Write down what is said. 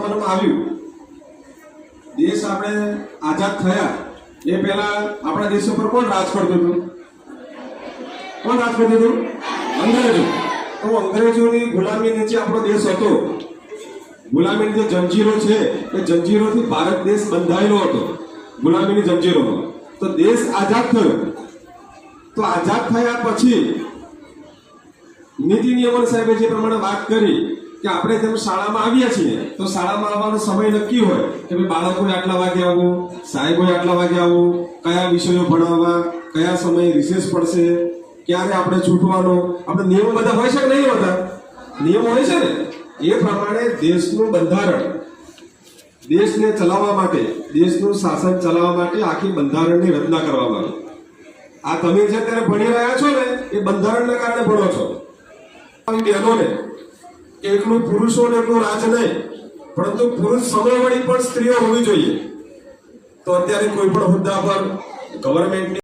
મનમાં આવ્યું દેશ આપણે આઝાદ થયા એ પહેલા આપણા દેશ ઉપર કોણ રાજ કરતું હતું? કોણ રાજ કરતું હતું? અંગ્રેજો. તો અંગ્રેજોની ગુલામી નીચે આપણો દેશ હતો. ગુલામીની જે જંજીરો છે એ જંજીરોથી ભારત દેશ બંધાયેલો હતો, ગુલામીની જંજીરોમાં. તો દેશ આઝાદ થયો. તો આઝાદ થયા પછી નીતિ નિયમન સાહેબે જે પ્રમાણે વાત કરી કે આપણે જેમ શાળામાં આવ્યા છીએ તો શાળામાં આવવાનો સમય નક્કી હોય કે ભાઈ બાળકોએ આટલા વાગે આવવું, સાહેબોએ આટલા વાગે આવવું, કયા વિષયો ભણાવવા, કયા સમયે રિસેસ પડશે, ક્યારે આપણે છૂટવાનો, આપણે નિયમો બધા હોય છે કે નહીં હોતા? નિયમો હોય છે ને. એ પ્રમાણે દેશનું બંધારણ, દેશને ચલાવવા માટે, દેશનું શાસન ચલાવવા માટે આખી બંધારણની રચના કરવામાં આવી. આ તમે જે અત્યારે ભણી રહ્યા છો ને એ બંધારણના કારણે ભણો છો. બહેનોને એકલું પુરુષોને એકલું રાજ નહીં, પરંતુ પુરુષ સમયવળી પણ સ્ત્રીઓ હોવી જોઈએ. તો અત્યારે કોઈ પણ હોદ્દા પર ગવર્મેન્ટની